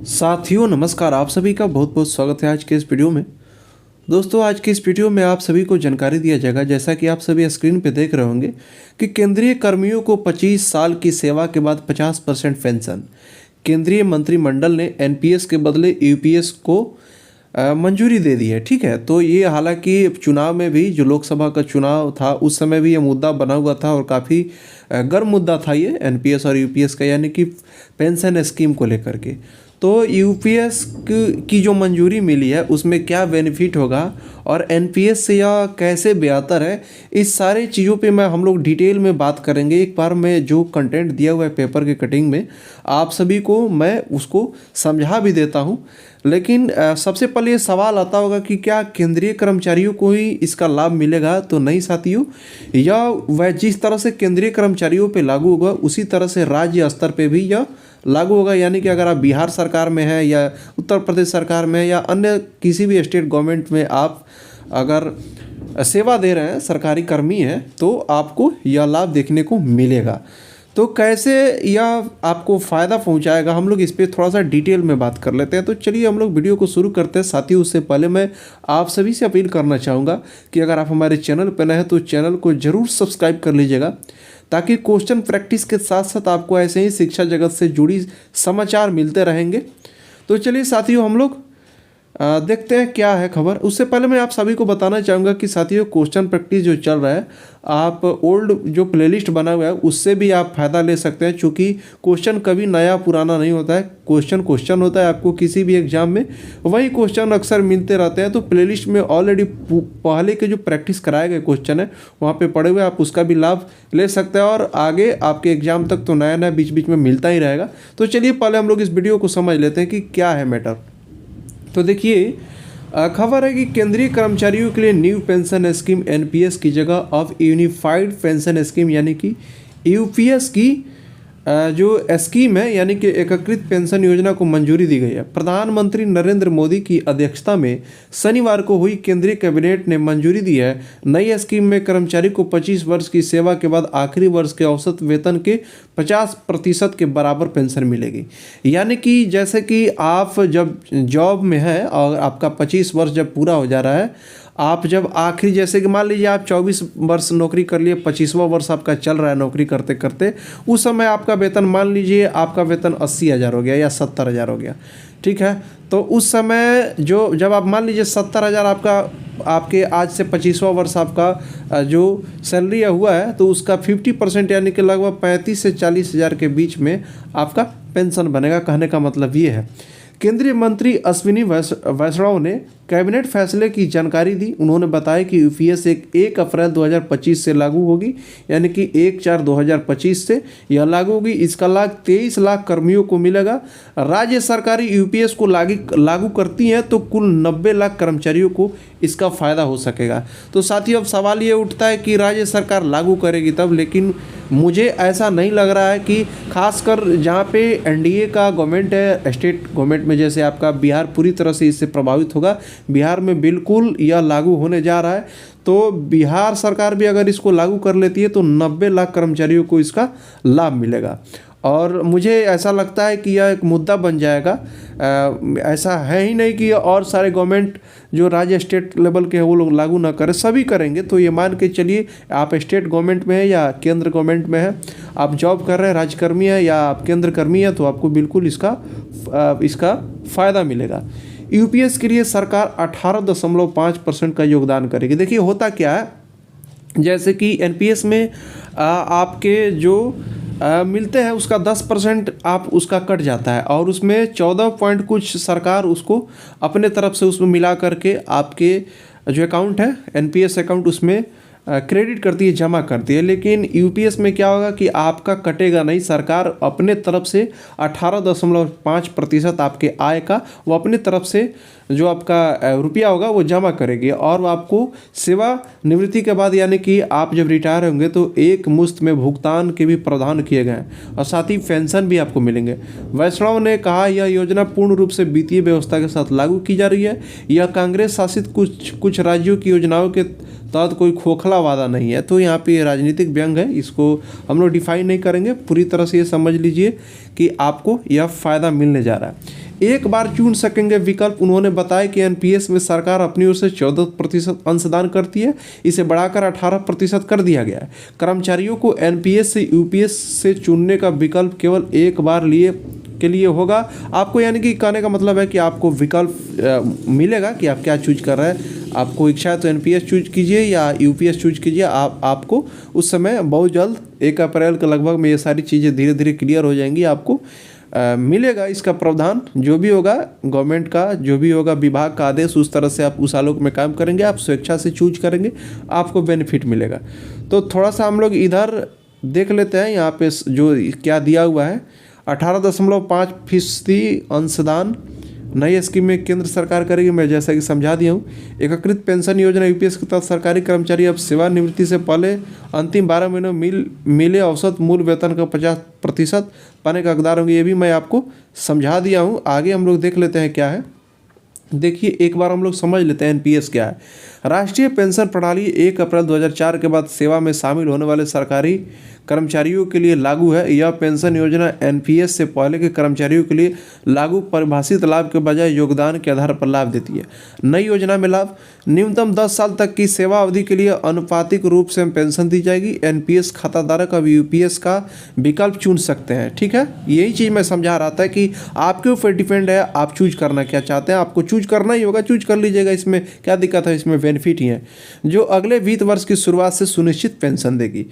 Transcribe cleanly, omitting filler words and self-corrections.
साथियों नमस्कार। आप सभी का बहुत बहुत स्वागत है आज के इस वीडियो में। दोस्तों आज के इस वीडियो में आप सभी को जानकारी दिया जाएगा, जैसा कि आप सभी स्क्रीन पे देख रहे होंगे कि केंद्रीय कर्मियों को 25 साल की सेवा के बाद 50% पेंशन। केंद्रीय मंत्रिमंडल ने एनपीएस के बदले यूपीएस को मंजूरी दे दी है। ठीक है, तो ये हालांकि चुनाव में भी जो लोकसभा का चुनाव था उस समय भी ये मुद्दा बना हुआ था और काफ़ी गर्म मुद्दा था ये एनपीएस और यूपीएस का, यानी कि पेंशन स्कीम को लेकर के। तो यूपीएस की जो मंजूरी मिली है उसमें क्या बेनिफिट होगा और एनपीएस से यह कैसे बेहतर है, इस सारी चीज़ों पे हम लोग डिटेल में बात करेंगे। एक बार मैं जो कंटेंट दिया हुआ है पेपर के कटिंग में आप सभी को मैं उसको समझा भी देता हूँ। लेकिन सबसे पहले ये सवाल आता होगा कि क्या केंद्रीय कर्मचारियों को ही इसका लाभ मिलेगा? तो नहीं साथियों, यह वह जिस तरह से केंद्रीय कर्मचारियों पे लागू होगा उसी तरह से राज्य स्तर पे भी यह लागू होगा। यानी कि अगर आप बिहार सरकार में हैं या उत्तर प्रदेश सरकार में या अन्य किसी भी स्टेट गवर्नमेंट में आप अगर सेवा दे रहे हैं, सरकारी कर्मी हैं, तो आपको यह लाभ देखने को मिलेगा। तो कैसे यह आपको फ़ायदा पहुंचाएगा, हम लोग इस पर थोड़ा सा डिटेल में बात कर लेते हैं। तो चलिए हम लोग वीडियो को शुरू करते हैं। साथियों उससे पहले मैं आप सभी से अपील करना चाहूँगा कि अगर आप हमारे चैनल पर नए हैं तो चैनल को ज़रूर सब्सक्राइब कर लीजिएगा, ताकि क्वेश्चन प्रैक्टिस के साथ साथ आपको ऐसे ही शिक्षा जगत से जुड़ी समाचार मिलते रहेंगे। तो चलिए साथियों हम लोग देखते हैं क्या है खबर। उससे पहले मैं आप सभी को बताना चाहूँगा कि साथियों क्वेश्चन प्रैक्टिस जो चल रहा है, आप ओल्ड जो प्लेलिस्ट बना हुआ है उससे भी आप फ़ायदा ले सकते हैं, क्योंकि क्वेश्चन कभी नया पुराना नहीं होता है। क्वेश्चन होता है आपको किसी भी एग्जाम में, वही क्वेश्चन अक्सर मिलते रहते हैं। तो प्लेलिस्ट में ऑलरेडी पहले के जो प्रैक्टिस कराए गए क्वेश्चन है वहाँ पर पड़े हुए, आप उसका भी लाभ ले सकते हैं और आगे आपके एग्जाम तक तो नया नया बीच बीच में मिलता ही रहेगा। तो चलिए पहले हम लोग इस वीडियो को समझ लेते हैं कि क्या है मैटर। तो देखिए खबर है कि केंद्रीय कर्मचारियों के लिए न्यू पेंशन स्कीम एनपीएस की जगह अब यूनिफाइड पेंशन स्कीम यानी कि यूपीएस की जो स्कीम है, यानी कि एकीकृत पेंशन योजना को मंजूरी दी गई है। प्रधानमंत्री नरेंद्र मोदी की अध्यक्षता में शनिवार को हुई केंद्रीय कैबिनेट ने मंजूरी दी है। नई स्कीम में कर्मचारी को 25 वर्ष की सेवा के बाद आखिरी वर्ष के औसत वेतन के 50% के बराबर पेंशन मिलेगी। यानी कि जैसे कि आप जब जॉब में हैं और आपका 25 वर्ष जब पूरा हो जा रहा है, आप जब आखिरी, जैसे कि मान लीजिए आप 24 वर्ष नौकरी कर लिए, 25वां वर्ष आपका चल रहा है नौकरी करते करते, उस समय आपका वेतन मान लीजिए आपका वेतन 80,000 हो गया या 70,000 हो गया। ठीक है, तो उस समय जब आप मान लीजिए 70,000 आपके आज से 25वां वर्ष आपका जो सैलरी हुआ है, तो उसका 50% यानी कि लगभग 35 से 40,000 के बीच में आपका पेंशन बनेगा। कहने का मतलब ये है। केंद्रीय मंत्री अश्विनी वैष्णव ने कैबिनेट फैसले की जानकारी दी। उन्होंने बताया कि यूपीएस 1 अप्रैल 2025 से लागू होगी, यानी कि 1/4/2025 से यह लागू होगी। इसका लाभ 23 लाख कर्मियों को मिलेगा। राज्य सरकारी यूपीएस को लागू करती हैं तो कुल 90 लाख कर्मचारियों को इसका फ़ायदा हो सकेगा। तो साथियों अब सवाल ये उठता है कि राज्य सरकार लागू करेगी तब, लेकिन मुझे ऐसा नहीं लग रहा है कि खासकर जहाँ पे एनडीए का गवर्नमेंट है, स्टेट गवर्नमेंट में जैसे आपका बिहार पूरी तरह से इससे प्रभावित होगा। बिहार में बिल्कुल यह लागू होने जा रहा है। तो बिहार सरकार भी अगर इसको लागू कर लेती है तो 90 लाख कर्मचारियों को इसका लाभ मिलेगा। और मुझे ऐसा लगता है कि यह एक मुद्दा बन जाएगा। ऐसा है ही नहीं कि और सारे गवर्नमेंट जो राज्य स्टेट लेवल के हैं वो लोग लागू ना करें, सभी करेंगे। तो ये मान के चलिए आप स्टेट गवर्नमेंट में है या केंद्र गवर्नमेंट में है, आप जॉब कर रहे हैं, राज्यकर्मी है या आप केंद्र कर्मी है, तो आपको बिल्कुल इसका फ़ायदा मिलेगा। यूपीएस के लिए सरकार 18.5% का योगदान करेगी। देखिए होता क्या है, जैसे कि एनपीएस में आपके जो मिलते हैं उसका 10% आप उसका कट जाता है और उसमें 14 पॉइंट कुछ सरकार उसको अपने तरफ से उसमें मिला करके आपके जो अकाउंट है एनपीएस अकाउंट उसमें क्रेडिट करती है, जमा करती है। लेकिन यूपीएस में क्या होगा कि आपका कटेगा नहीं, सरकार अपने तरफ से 18.5% आपके आय का वो अपने तरफ से जो आपका रुपया होगा वो जमा करेगी और वो आपको सेवानिवृत्ति के बाद, यानी कि आप जब रिटायर होंगे तो एक मुश्त में भुगतान के भी प्रावधान किए गए हैं और साथ ही पेंशन भी आपको मिलेंगे। वैष्णव ने कहा यह योजना पूर्ण रूप से वित्तीय व्यवस्था के साथ लागू की जा रही है। यह कांग्रेस शासित कुछ राज्यों की योजनाओं के तहत कोई खोखला वादा नहीं है। तो यहाँ पे राजनीतिक व्यंग है, इसको हम लोग डिफाइन नहीं करेंगे, पूरी तरह से ये समझ लीजिए कि आपको यह फ़ायदा मिलने जा रहा है। एक बार चुन सकेंगे विकल्प। उन्होंने बताया कि एनपीएस में सरकार अपनी ओर से 14% अंशदान करती है, इसे बढ़ाकर 18% कर दिया गया है। कर्मचारियों को एनपीएस से यूपीएस से चुनने का विकल्प केवल एक बार के लिए होगा आपको, यानी कि कहने का मतलब है कि आपको विकल्प मिलेगा कि आप क्या चूज कर रहे हैं। आपको इच्छा है तो एनपीएस चूज कीजिए या यूपीएस चूज कीजिए। आपको उस समय बहुत जल्द 1 अप्रैल के लगभग में ये सारी चीज़ें धीरे धीरे क्लियर हो जाएंगी। आपको मिलेगा इसका प्रावधान, जो भी होगा गवर्नमेंट का, जो भी होगा विभाग का आदेश, उस तरह से आप उस आलोक में काम करेंगे, आप स्वेच्छा से चूज करेंगे, आपको बेनिफिट मिलेगा। तो थोड़ा सा हम लोग इधर देख लेते हैं, यहाँ पे जो क्या दिया हुआ है। 18.5% अंशदान नई स्कीम में केंद्र सरकार करेगी। मैं जैसा कि समझा दिया हूँ। एकीकृत पेंशन योजना यूपीएस के तहत सरकारी कर्मचारी अब सेवानिवृत्ति से पहले अंतिम 12 महीनों मिले औसत मूल वेतन का 50% पाने का हकदार होंगे। ये भी मैं आपको समझा दिया हूँ। आगे हम लोग देख लेते हैं क्या है। देखिए, एक बार हम लोग समझ लेते हैं एनपीएस क्या है। राष्ट्रीय पेंशन प्रणाली 1 अप्रैल 2004 के बाद सेवा में शामिल होने वाले सरकारी कर्मचारियों के लिए लागू है। यह पेंशन योजना एनपीएस से पहले के कर्मचारियों के लिए लागू परिभाषित लाभ के बजाय योगदान के आधार पर लाभ देती है। नई योजना में लाभ न्यूनतम 10 साल तक की सेवा अवधि के लिए अनुपातिक रूप से पेंशन दी जाएगी। एनपीएस खाताधारक अब यूपीएस का विकल्प चुन सकते हैं। ठीक है, यही चीज़ मैं समझा रहा था कि आपके ऊपर डिपेंड है, आप चूज करना क्या चाहते हैं। आपको चूज करना ही होगा, चूज कर लीजिएगा। इसमें क्या दिक्कत है, इसमें बेनिफिट ही है, जो अगले वित्त वर्ष की शुरुआत से सुनिश्चित पेंशन देगी।